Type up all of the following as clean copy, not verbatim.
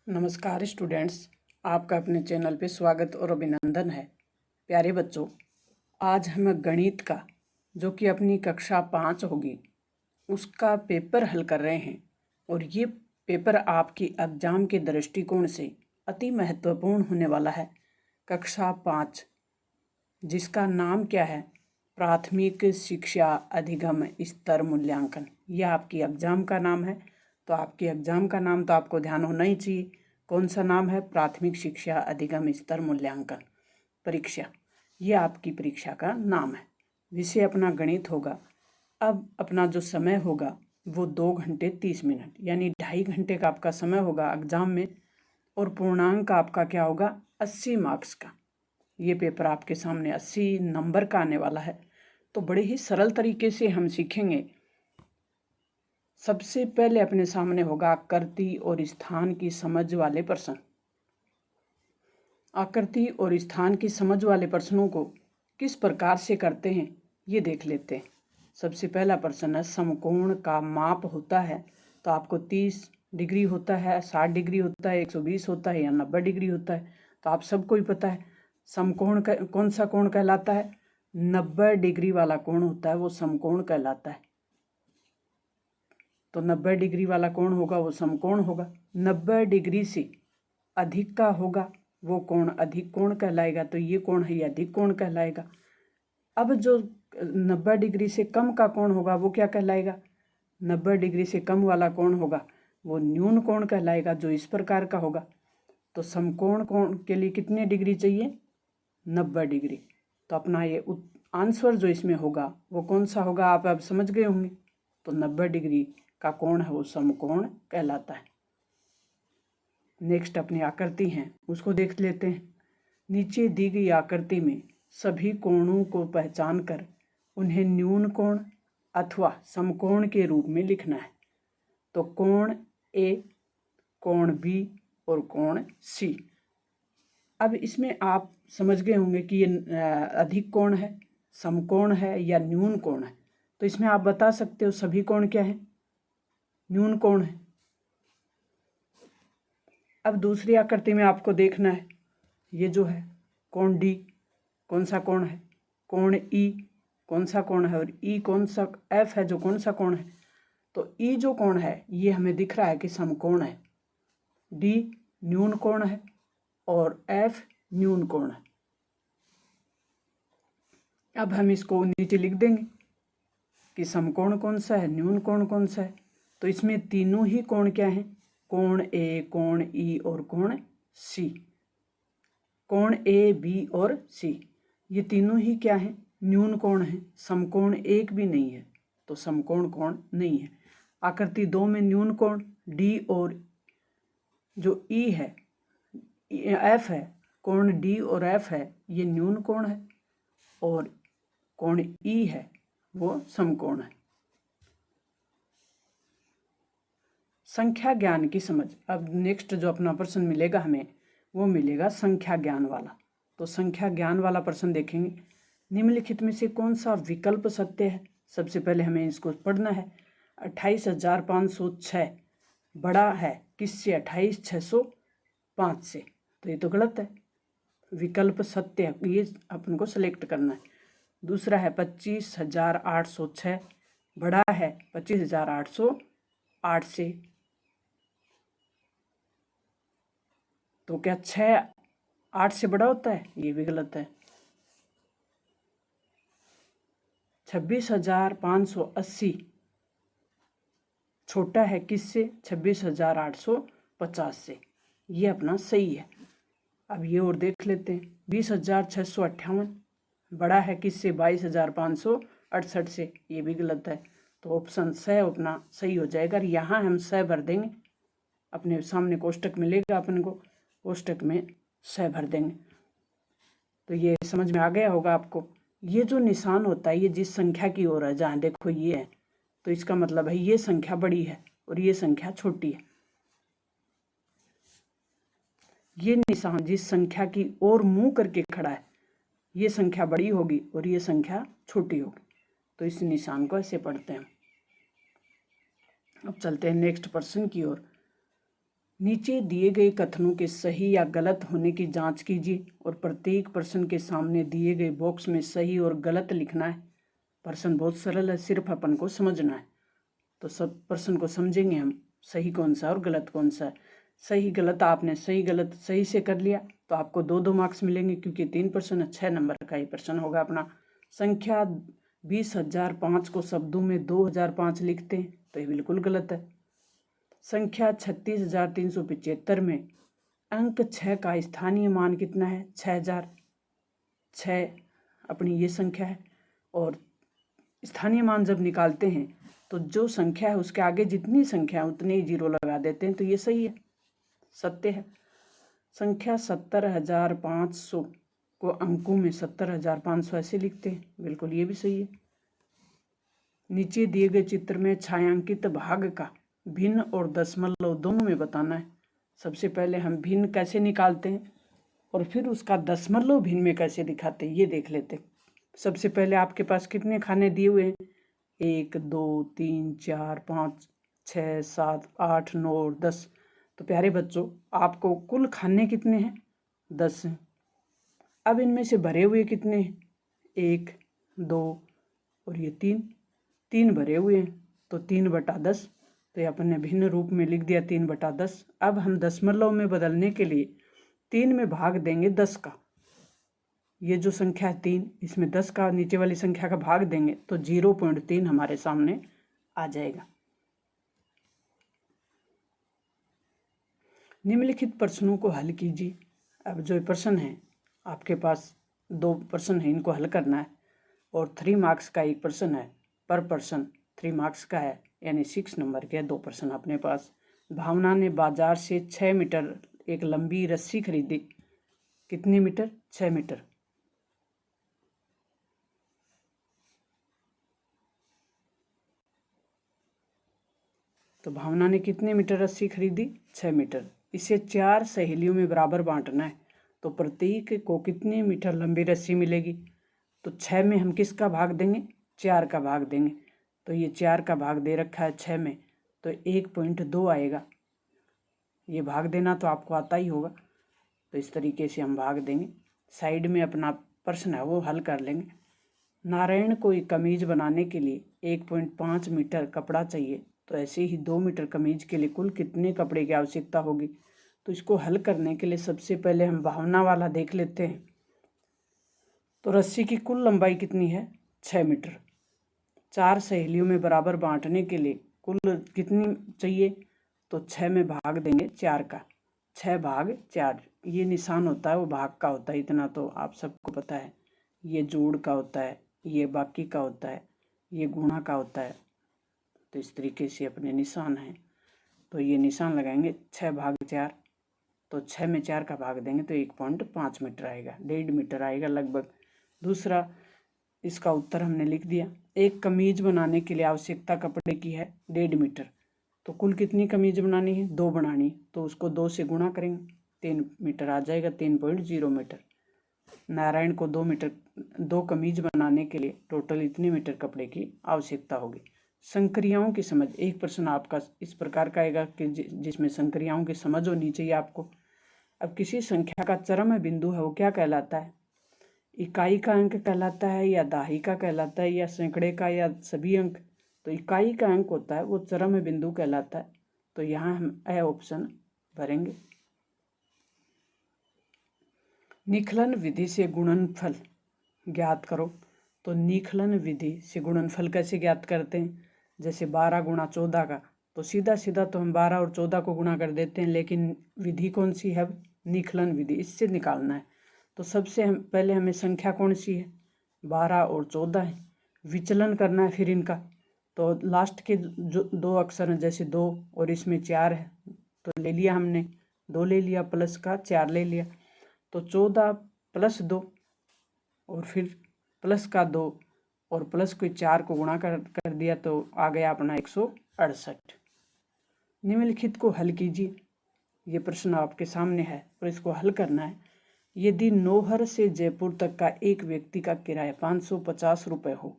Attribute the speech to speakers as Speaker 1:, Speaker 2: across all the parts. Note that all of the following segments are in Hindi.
Speaker 1: नमस्कार स्टूडेंट्स, आपका अपने चैनल पे स्वागत और अभिनंदन है। प्यारे बच्चों, आज हम गणित का जो कि अपनी कक्षा 5 होगी उसका पेपर हल कर रहे हैं और ये पेपर आपकी एग्जाम के दृष्टिकोण से अति महत्वपूर्ण होने वाला है। कक्षा 5 जिसका नाम क्या है, प्राथमिक शिक्षा अधिगम स्तर मूल्यांकन। यह आपकी एग्जाम का नाम है। तो आपके एग्जाम का नाम तो आपको ध्यान होना ही चाहिए। कौन सा नाम है? प्राथमिक शिक्षा अधिगम स्तर मूल्यांकन परीक्षा। ये आपकी परीक्षा का नाम है। विषय अपना गणित होगा। अब अपना जो समय होगा वो 2 घंटे 30 मिनट यानी 2.5 घंटे का आपका समय होगा एग्जाम में। और पूर्णांक आपका क्या होगा? 80 मार्क्स का। ये पेपर आपके सामने 80 नंबर का आने वाला है। तो बड़े ही सरल तरीके से हम सीखेंगे। सबसे पहले अपने सामने होगा आकृति और स्थान की समझ वाले प्रश्न। आकृति और स्थान की समझ वाले प्रश्नों को किस प्रकार से करते हैं ये देख लेते हैं। सबसे पहला प्रश्न है, समकोण का माप होता है तो आपको 30 डिग्री होता है, 60 डिग्री होता है, 120 होता है या 90 डिग्री होता है। तो आप सबको ही पता है समकोण का कौन सा कोण कहलाता है? 90 डिग्री वाला कोण होता है वो समकोण कहलाता है। तो 90 डिग्री वाला कोण होगा वो समकोण होगा। 90 डिग्री से अधिक का होगा वो कोण अधिक कोण कहलाएगा। तो ये कोण है ये अधिक कोण कहलाएगा। अब जो 90 डिग्री से कम का कोण होगा वो क्या कहलाएगा? 90 डिग्री से कम वाला कोण होगा वो न्यून कोण कहलाएगा, जो इस प्रकार का होगा। तो समकोण कोण के लिए कितने डिग्री चाहिए? 90 डिग्री। तो अपना ये आंसर जो इसमें होगा वो कौन सा होगा आप अब समझ गए होंगे। तो 90 डिग्री का कोण है वो समकोण कहलाता है। नेक्स्ट अपनी आकृति हैं उसको देख लेते हैं। नीचे दी गई आकृति में सभी कोणों को पहचान कर उन्हें न्यून कोण अथवा समकोण के रूप में लिखना है। तो कोण ए, कोण बी और कोण सी। अब इसमें आप समझ गए होंगे कि ये अधिक कोण है, समकोण है या न्यून कोण है। तो इसमें आप बता सकते हो सभी कोण क्या है? न्यून कोण है। अब दूसरी आकृति में आपको देखना है, ये जो है कोण डी कौन सा कोण है? कोण ई कौन सा कोण है? और ई कौन सा? एफ है जो कौन सा कोण है? तो ई जो कोण है ये हमें दिख रहा है कि समकोण है। डी न्यून कोण है और एफ न्यून कोण है। अब हम इसको नीचे लिख देंगे कि समकोण कौन सा है, न्यून कोण कौन सा है। तो इसमें तीनों ही कोण क्या हैं? कोण ए, कोण ई और कोण सी। कोण ए, बी और सी ये तीनों ही क्या हैं? न्यून कोण है। समकोण एक भी नहीं है तो समकोण कोण नहीं है। आकृति 2 में न्यून कोण डी और जो ई है एफ है, कोण डी और एफ है ये न्यून कोण है और कोण ई है वो समकोण है। संख्या ज्ञान की समझ। अब नेक्स्ट जो अपना प्रश्न मिलेगा हमें वो मिलेगा संख्या ज्ञान वाला। तो संख्या ज्ञान वाला प्रश्न देखेंगे। निम्नलिखित में से कौन सा विकल्प सत्य है? सबसे पहले हमें इसको पढ़ना है। 28,506 बड़ा है किससे? 28,605 से। तो ये तो गलत है। विकल्प सत्य है, ये अपन को सिलेक्ट करना है। दूसरा है 25,806 बड़ा है 25,808 से। तो क्या 6 8 से बड़ा होता है? ये भी गलत है। 26,580 छोटा है किससे? 26,850 से। ये अपना सही है। अब ये और देख लेते हैं। 20,658 बड़ा है किससे? 22,568 से। ये भी गलत है। तो ऑप्शन स अपना सही हो जाएगा। यहाँ हम स भर देंगे। अपने सामने कोष्टक मिलेगा अपन को, कोष्टक में स भर देंगे। तो ये समझ में आ गया होगा आपको। ये जो निशान होता है ये जिस संख्या की ओर है, जहाँ देखो ये है तो इसका मतलब है ये संख्या बड़ी है और ये संख्या छोटी है। ये निशान जिस संख्या की ओर मुंह करके खड़ा है ये संख्या बड़ी होगी और ये संख्या छोटी होगी। तो इस निशान को ऐसे पढ़ते हैं। अब चलते हैं नेक्स्ट प्रश्न की ओर। नीचे दिए गए कथनों के सही या गलत होने की जांच कीजिए और प्रत्येक प्रश्न के सामने दिए गए बॉक्स में सही और गलत लिखना है। प्रश्न बहुत सरल है, सिर्फ अपन को समझना है। तो सब प्रश्न को समझेंगे हम, सही कौन सा और गलत कौन सा है। सही गलत आपने सही गलत सही से कर लिया तो आपको 2-2 मार्क्स मिलेंगे, क्योंकि 3 प्रश्न है, 6 नंबर का ही प्रश्न होगा अपना। संख्या 20,005 को शब्दों में 2005 लिखते हैं तो ये बिल्कुल गलत है। संख्या 36,375 में अंक 6 का स्थानीय मान कितना है? 6,000। 6 अपनी ये संख्या है, और स्थानीय मान जब निकालते हैं तो जो संख्या है उसके आगे जितनी संख्या है उतने ही जीरो लगा देते हैं, तो ये सही है, सत्य है। संख्या 70,500 को अंकों में 70,500 ऐसे लिखते हैं, बिल्कुल ये भी सही है। नीचे दिए गए चित्र में छायांकित भाग का भिन्न और दशमलव दोनों में बताना है। सबसे पहले हम भिन्न कैसे निकालते हैं और फिर उसका दशमलव भिन्न में कैसे दिखाते हैं ये देख लेते हैं। सबसे पहले आपके पास कितने खाने दिए हुए हैं? 1 2 3 4 5 6 7 8 9 और 10। तो प्यारे बच्चों, आपको कुल खाने कितने हैं? 10 हैं। अब इनमें से भरे हुए कितने हैं? 1 2 और ये 3 भरे हुए हैं, तो 3/10। तो ये अपन ने भिन्न रूप में लिख दिया 3/10। अब हम दशमलव में बदलने के लिए 3 में भाग देंगे 10 का। ये जो संख्या है 3, इसमें 10 का नीचे वाली संख्या का भाग देंगे तो 0.3 हमारे सामने आ जाएगा। निम्नलिखित प्रश्नों को हल कीजिए। अब जो प्रश्न है आपके पास 2 प्रश्न है, इनको हल करना है, और 3 मार्क्स का एक प्रश्न है। पर पर्सन 3 मार्क्स का है, यानी 6 नंबर के 2 प्रश्न अपने पास। भावना ने बाजार से 6 मीटर एक लंबी रस्सी खरीदी। कितने मीटर? 6 मीटर। तो भावना ने कितने मीटर रस्सी खरीदी? 6 मीटर। इसे 4 सहेलियों में बराबर बांटना है, तो प्रत्येक को कितने मीटर लंबी रस्सी मिलेगी? तो 6 में हम किसका भाग देंगे? 4 का भाग देंगे। तो ये 4 का भाग दे रखा है 6 में, तो 1.2 आएगा। ये भाग देना तो आपको आता ही होगा, तो इस तरीके से हम भाग देंगे। साइड में अपना प्रश्न है वो हल कर लेंगे। नारायण को एक कमीज बनाने के लिए 1.5 मीटर कपड़ा चाहिए, तो ऐसे ही 2 मीटर कमीज के लिए कुल कितने कपड़े की आवश्यकता होगी? तो इसको हल करने के लिए सबसे पहले हम भावना वाला देख लेते हैं। तो रस्सी की कुल लंबाई कितनी है? 6 मीटर। 4 सहेलियों में बराबर बांटने के लिए कुल कितनी चाहिए? तो 6 में भाग देंगे 4 का। 6 भाग 4, ये निशान होता है वो भाग का होता है, इतना तो आप सबको पता है। ये जोड़ का होता है, ये बाकी का होता है, ये गुणा का होता है। तो इस तरीके से अपने निशान हैं, तो ये निशान लगाएंगे 6 भाग 4। तो 6 में 4 का भाग देंगे तो 1.5 मीटर आएगा, 1.5 मीटर आएगा लगभग। दूसरा, इसका उत्तर हमने लिख दिया। एक कमीज बनाने के लिए आवश्यकता कपड़े की है 1.5 मीटर। तो कुल कितनी कमीज बनानी है? 2 बनानी, तो उसको 2 से गुणा करेंगे, 3 मीटर आ जाएगा, 3.0 मीटर। नारायण को 2 कमीज बनाने के लिए टोटल इतने मीटर कपड़े की आवश्यकता होगी। संक्रियाओं की समझ, एक प्रश्न आपका इस प्रकार का आएगा कि जिसमें संक्रियाओं की समझ होनी चाहिए आपको। अब किसी संख्या का चरम बिंदु है वो क्या कहलाता है? इकाई का अंक कहलाता है, या दाही का कहलाता है, या सैकड़े का, या सभी अंक? तो इकाई का अंक होता है वो चरम बिंदु कहलाता है। तो यहाँ हम ए ऑप्शन भरेंगे। निखलन विधि से गुणनफल ज्ञात करो। तो निखलन विधि से गुणनफल कैसे ज्ञात करते हैं? जैसे 12 गुणा 14 का, तो सीधा सीधा तो हम 12 और 14 को गुणा कर देते हैं, लेकिन विधि कौन सी है? निखलन विधि, इससे निकालना है। तो सबसे पहले हमें संख्या कौन सी है? 12 और 14 है। विचलन करना है फिर इनका, तो लास्ट के जो 2 अक्षर हैं, जैसे 2 और इसमें 4 है, तो ले लिया हमने, 2 ले लिया, प्लस का 4 ले लिया, तो 14 + 2 और फिर प्लस का 2 और प्लस को 4 को गुणा कर दिया, तो आ गया अपना 168। निम्नलिखित को हल कीजिए। ये प्रश्न आपके सामने है और इसको हल करना है। यदि नौहर से जयपुर तक का एक व्यक्ति का किराया 550 रुपये हो,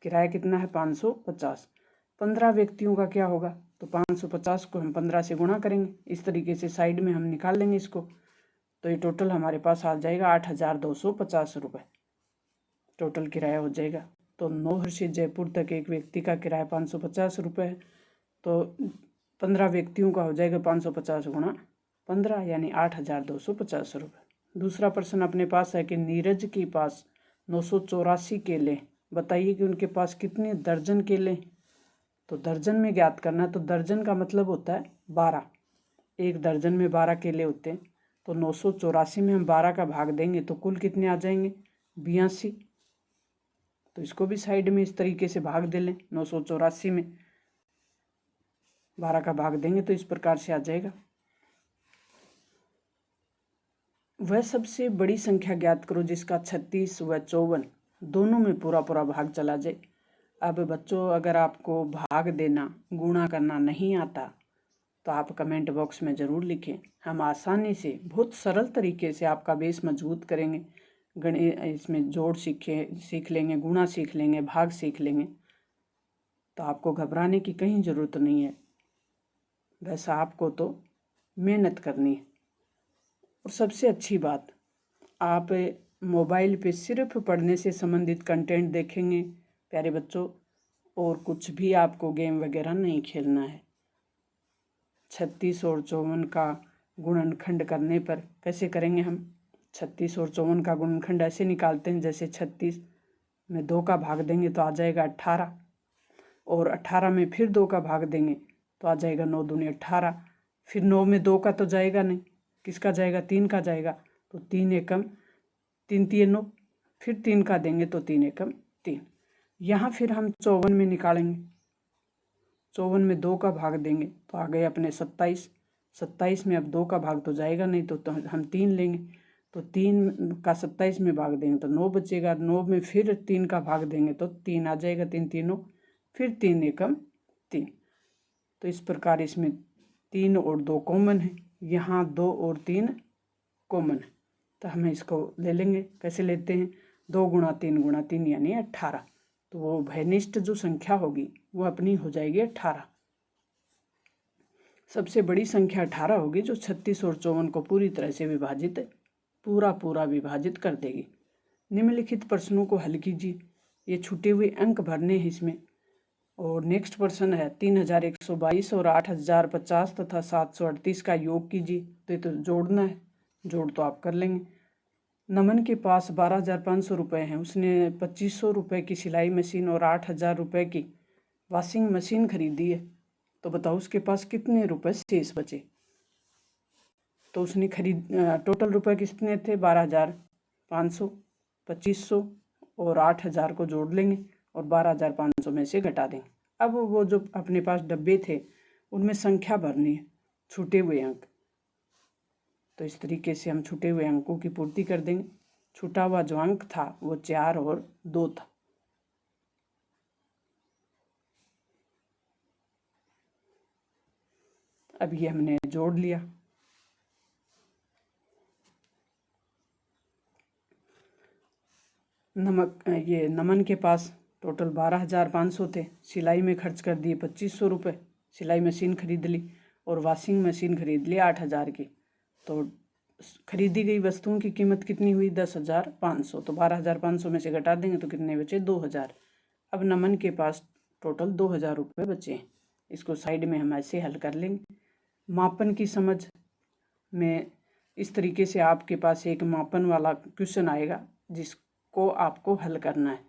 Speaker 1: किराया कितना है? 550। 15 व्यक्तियों का क्या होगा? तो 550 को हम 15 से गुणा करेंगे। इस तरीके से साइड में हम निकाल लेंगे इसको। तो ये टोटल हमारे पास आ जाएगा 8,250 रुपये टोटल किराया हो जाएगा। तो नौहर से जयपुर तक एक व्यक्ति का किराया 550 रुपये है। तो 15 व्यक्तियों का हो जाएगा 550 गुणा 15 यानी 8,250 रुपये। दूसरा प्रश्न अपने पास है कि नीरज के पास 984 केले, बताइए कि उनके पास कितने दर्जन केले। तो दर्जन में ज्ञात करना, तो दर्जन का मतलब होता है 12। एक दर्जन में 12 केले होते हैं। तो 984 में हम 12 का भाग देंगे तो कुल कितने आ जाएंगे 82। तो इसको भी साइड में इस तरीके से भाग दे लें। 984 में 12 का भाग देंगे तो इस प्रकार से आ जाएगा। वह सबसे बड़ी संख्या ज्ञात करो जिसका 36 व 54 दोनों में पूरा पूरा भाग चला जाए। अब बच्चों, अगर आपको भाग देना गुणा करना नहीं आता तो आप कमेंट बॉक्स में ज़रूर लिखें। हम आसानी से बहुत सरल तरीके से आपका बेस मजबूत करेंगे। इसमें जोड़ सीख लेंगे, गुणा सीख लेंगे, भाग सीख लेंगे। तो आपको घबराने की कहीं ज़रूरत नहीं है। बस आपको तो मेहनत करनी है। और सबसे अच्छी बात, आप मोबाइल पे सिर्फ पढ़ने से संबंधित कंटेंट देखेंगे प्यारे बच्चों, और कुछ भी आपको गेम वगैरह नहीं खेलना है। 36 और 54 का गुणनखंड करने पर कैसे करेंगे हम? 36 और 54 का गुणनखंड ऐसे निकालते हैं, जैसे 36 में 2 का भाग देंगे तो आ जाएगा 18, और 18 में फिर 2 का भाग देंगे तो आ जाएगा 9 दूनी 18। फिर 9 में 2 का तो जाएगा नहीं, किसका जाएगा? 3 का जाएगा। तो 3 एकम 3 3 9, फिर 3 का देंगे तो 3 एकम 3। यहाँ फिर हम 54 में निकालेंगे। 54 में 2 का भाग देंगे तो आ गए अपने 27। 27 में अब 2 का भाग तो जाएगा नहीं, तो हम 3 लेंगे। तो 3 का 27 में भाग देंगे तो 9 बचेगा। 9 में फिर 3 का भाग देंगे तो 3 आ जाएगा। 3 3 9, फिर 3 एकम 3। तो इस प्रकार इसमें 3 और 2 कॉमन है, यहाँ 2 और 3 कॉमन है। तो हमें इसको ले लेंगे। कैसे लेते हैं? 2 गुणा 3 गुणा 3 यानी 18। तो वो भयनिष्ठ जो संख्या होगी वो अपनी हो जाएगी 18। सबसे बड़ी संख्या 18 होगी जो 36 और 54 को पूरी तरह से पूरा विभाजित कर देगी। निम्नलिखित प्रश्नों को हल कीजिए। ये छूटे हुए अंक भरने हैं इसमें। और नेक्स्ट प्रश्न है 3122 और 8050 तथा 738 का योग कीजिए। तो ये तो जोड़ना है, जोड़ तो आप कर लेंगे। नमन के पास 12,500 रुपये हैं। उसने 2,500 रुपये की सिलाई मशीन और 8,000 रुपये की वॉशिंग मशीन खरीदी है। तो बताओ उसके पास कितने रुपए शेष बचे? तो उसने टोटल रुपए कितने थे? 12,500, 2,500 और 8,000 को जोड़ लेंगे और 12,500 में से घटा देंगे। अब वो जो अपने पास डब्बे थे उनमें संख्या भरनी है, छूटे हुए अंक। तो इस तरीके से हम छूटे हुए अंकों की पूर्ति कर देंगे। छूटा हुआ जो अंक था वो 4 और 2 था। अब ये हमने जोड़ लिया। नमन के पास टोटल 12,500 थे। सिलाई में खर्च कर दिए 2,500 रुपये, सिलाई मशीन खरीद ली और वॉशिंग मशीन खरीद ली 8,000 की। तो खरीदी गई वस्तुओं की कीमत कितनी हुई? 10,500। तो 12,500 में से घटा देंगे तो कितने बचे? 2,000। अब नमन के पास टोटल 2,000 रुपये बचे। इसको साइड में हम ऐसे हल कर लेंगे। मापन की समझ में इस तरीके से आपके पास एक मापन वाला क्वेश्चन आएगा जिसको आपको हल करना है।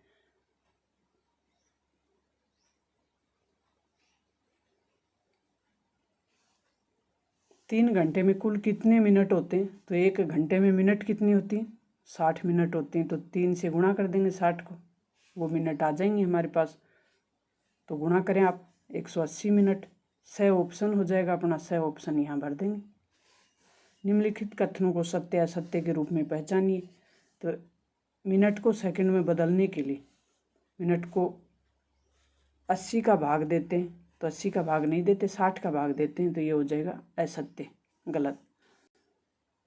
Speaker 1: तीन घंटे में कुल कितने मिनट होते हैं? तो 1 घंटे में मिनट कितनी होती है? 60 मिनट होती हैं। तो 3 से गुणा कर देंगे 60 को, वो मिनट आ जाएंगे हमारे पास। तो गुणा करें आप, 180 मिनट। 6 ऑप्शन हो जाएगा अपना, 6 ऑप्शन यहाँ भर देंगे। निम्नलिखित कथनों को सत्य असत्य के रूप में पहचानिए। तो मिनट को सेकंड में बदलने के लिए मिनट को 80 का भाग देते हैं, तो 80 का भाग नहीं देते, 60 का भाग देते हैं। तो ये हो जाएगा असत्य, गलत।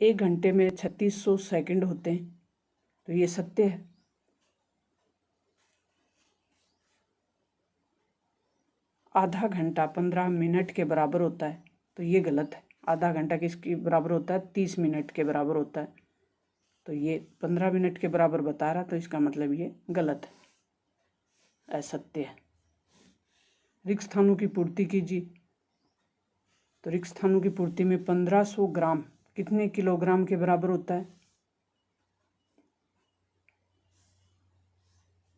Speaker 1: 1 घंटे में 3600 सेकंड होते हैं, तो ये सत्य है। आधा घंटा 15 मिनट के बराबर होता है, तो ये गलत है। आधा घंटा किसके बराबर होता है? 30 मिनट के बराबर होता है। तो ये 15 मिनट के बराबर बता रहा, तो इसका मतलब ये गलत है, असत्य है। रिक्त स्थानों की पूर्ति कीजिए। तो रिक्त स्थानों की पूर्ति में 1500 ग्राम कितने किलोग्राम के बराबर होता है?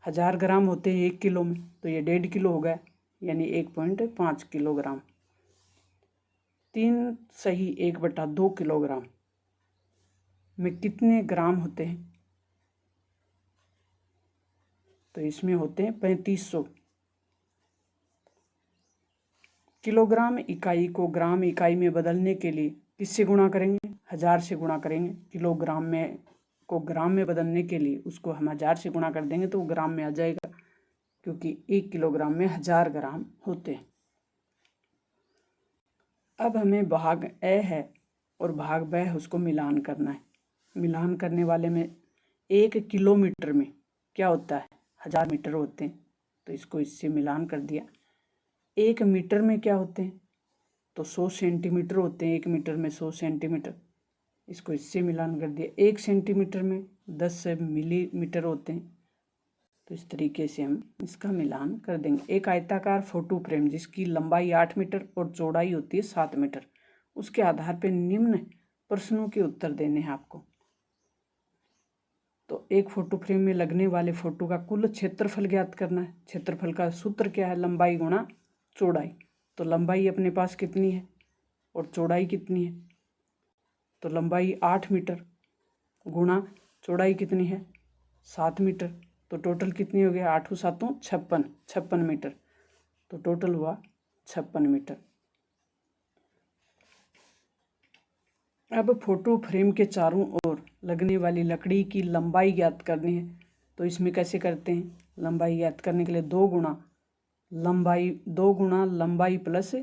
Speaker 1: 1000 ग्राम होते हैं 1 किलो में, तो ये 1.5 किलो हो गया, यानी 1.5 किलोग्राम। 3 सही 1/2 किलोग्राम में कितने ग्राम होते हैं? तो इसमें होते हैं 3500। किलोग्राम इकाई को ग्राम इकाई में बदलने के लिए किससे गुणा करेंगे? 1000 से गुणा करेंगे। किलोग्राम में को ग्राम में बदलने के लिए उसको हम 1000 से गुणा कर देंगे तो वो ग्राम में आ जाएगा, क्योंकि 1 किलोग्राम में 1000 ग्राम होते हैं। अब हमें भाग ए है और भाग ब है, उसको मिलान करना है। मिलान करने वाले में 1 किलोमीटर में क्या होता है? 1000 मीटर होते हैं, तो इसको इससे मिलान कर दिया। 1 मीटर में क्या होते हैं? तो 100 सेंटीमीटर होते हैं। 1 मीटर में 100 सेंटीमीटर, इसको इससे मिलान कर दिया। 1 सेंटीमीटर में 10 मिलीमीटर होते हैं, तो इस तरीके से हम इसका मिलान कर देंगे। एक आयताकार फोटो फ्रेम जिसकी लंबाई 8 मीटर और चौड़ाई होती है 7 मीटर, उसके आधार पर निम्न प्रश्नों के उत्तर देने हैं आपको। तो एक फोटो फ्रेम में लगने वाले फोटो का कुल क्षेत्रफल ज्ञात करना है। क्षेत्रफल का सूत्र क्या है? लंबाई गुणा चौड़ाई। तो लंबाई अपने पास कितनी है और चौड़ाई कितनी है? तो लंबाई 8 मीटर गुणा चौड़ाई कितनी है? 7 मीटर। तो टोटल कितनी हो गया? 8 7 56 मीटर। तो टोटल हुआ 56 मीटर। अब फोटो फ्रेम के चारों ओर लगने वाली लकड़ी की लंबाई ज्ञात करनी है। तो इसमें कैसे करते हैं? लंबाई ज्ञात करने के लिए 2 गुणा लंबाई प्लस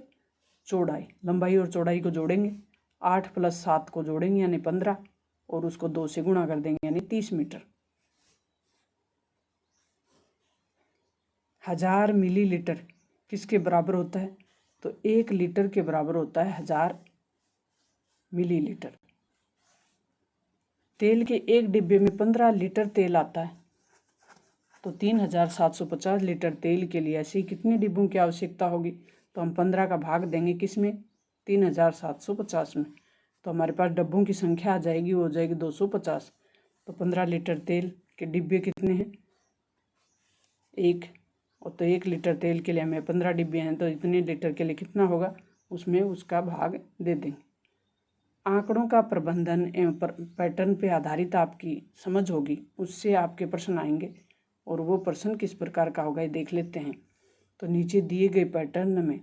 Speaker 1: चौड़ाई। लंबाई और चौड़ाई को जोड़ेंगे, 8 + 7 को जोड़ेंगे यानी 15, और उसको 2 से गुणा कर देंगे यानी 30 मीटर। 1000 मिलीलीटर किसके बराबर होता है? तो 1 लीटर के बराबर होता है 1000 मिलीलीटर। तेल के एक डिब्बे में 15 लीटर तेल आता है, तो 3750 लीटर तेल के लिए ऐसे ही कितने डिब्बों की आवश्यकता होगी? तो हम 15 का भाग देंगे किसमें? 3750 में। तो हमारे पास डब्बों की संख्या आ जाएगी, वो हो जाएगी 250। तो 15 लीटर तेल के डिब्बे कितने हैं? 1। और तो 1 लीटर तेल के लिए हमें 15 डिब्बे हैं, तो इतने लीटर के लिए कितना होगा? उसमें उसका भाग दे देंगे। आंकड़ों का प्रबंधन एवं पैटर्न पे आधारित आपकी समझ होगी, उससे आपके प्रश्न आएंगे, और वो प्रश्न किस प्रकार का होगा ये देख लेते हैं। तो नीचे दिए गए पैटर्न में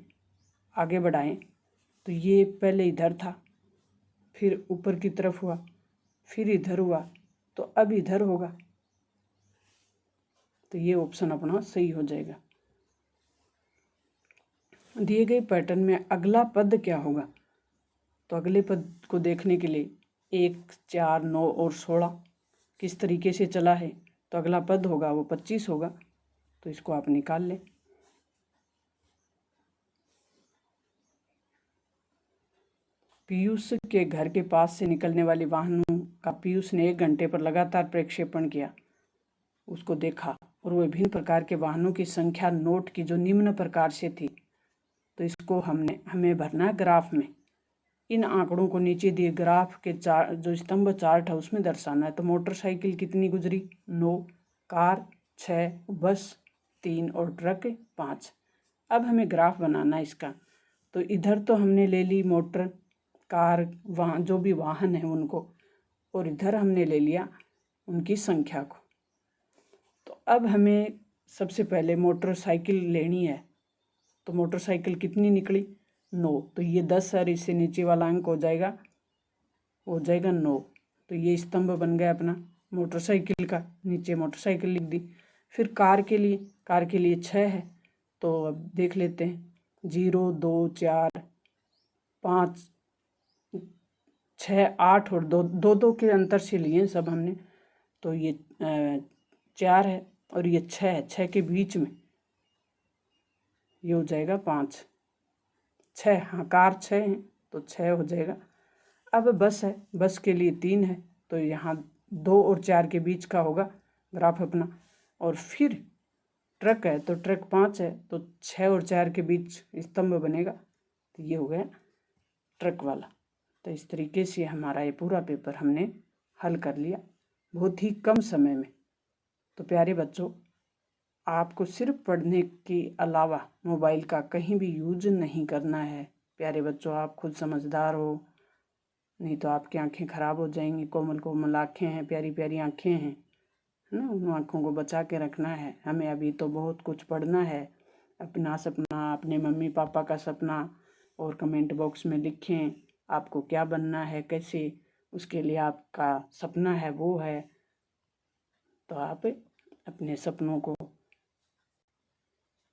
Speaker 1: आगे बढ़ाएं। तो ये पहले इधर था, फिर ऊपर की तरफ हुआ, फिर इधर हुआ, तो अब इधर होगा। तो ये ऑप्शन अपना सही हो जाएगा। दिए गए पैटर्न में अगला पद क्या होगा? तो अगले पद को देखने के लिए 1, 4, 9 और 16 किस तरीके से चला है, तो अगला पद होगा वो 25 होगा। तो इसको आप निकाल लें। पीयूष के घर के पास से निकलने वाले वाहनों का पीयूष ने 1 घंटे पर लगातार प्रक्षेपण किया, उसको देखा, और वो विभिन्न प्रकार के वाहनों की संख्या नोट की जो निम्न प्रकार से थी। तो इसको हमें भरना है ग्राफ में। इन आंकड़ों को नीचे दिए ग्राफ के जो स्तंभ चार्ट है उसमें दर्शाना है। तो मोटरसाइकिल कितनी गुजरी? 9, कार 6, बस 3 और ट्रक 5। अब हमें ग्राफ बनाना है इसका। तो इधर तो हमने ले ली मोटर, कार, वाहन, जो भी वाहन है उनको, और इधर हमने ले लिया उनकी संख्या को। तो अब हमें सबसे पहले मोटरसाइकिल लेनी है। तो मोटरसाइकिल कितनी निकली? 9। तो ये 10 है, इससे नीचे वाला अंक हो जाएगा 9। तो ये स्तंभ बन गया अपना मोटरसाइकिल का, नीचे मोटरसाइकिल लिख दी। फिर कार के लिए 6 है, तो अब देख लेते हैं। 0, 2, 4, 5, 6, 8 और 2 के अंतर से लिए सब हमने। तो ये 4 है और ये 6 है, 6 के बीच में ये हो जाएगा 5, 6, हाँ कार 6 है तो 6 हो जाएगा। अब बस है, बस के लिए 3 है तो यहाँ 2 और 4 के बीच का होगा ग्राफ अपना। और फिर ट्रक है तो ट्रक 5 है तो 6 और 4 के बीच स्तंभ बनेगा, तो ये हो गया ट्रक वाला। तो इस तरीके से हमारा ये पूरा पेपर हमने हल कर लिया बहुत ही कम समय में। तो प्यारे बच्चों, आपको सिर्फ पढ़ने के अलावा मोबाइल का कहीं भी यूज नहीं करना है। प्यारे बच्चों, आप खुद समझदार हो, नहीं तो आपकी आंखें खराब हो जाएंगी। कोमल कोमल आँखें हैं, प्यारी प्यारी आँखें हैं, है ना, उन आँखों को बचा के रखना है हमें। अभी तो बहुत कुछ पढ़ना है। अपना सपना, अपने मम्मी पापा का सपना और कमेंट बॉक्स में लिखें आपको क्या बनना है, कैसे उसके लिए आपका सपना है वो है। तो आप अपने सपनों को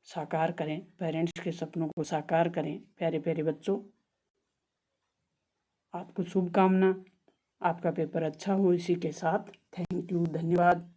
Speaker 1: साकार करें, पेरेंट्स के सपनों को साकार करें। प्यारे प्यारे बच्चों, आपको शुभकामना, आपका पेपर अच्छा हो। इसी के साथ थैंक यू, धन्यवाद।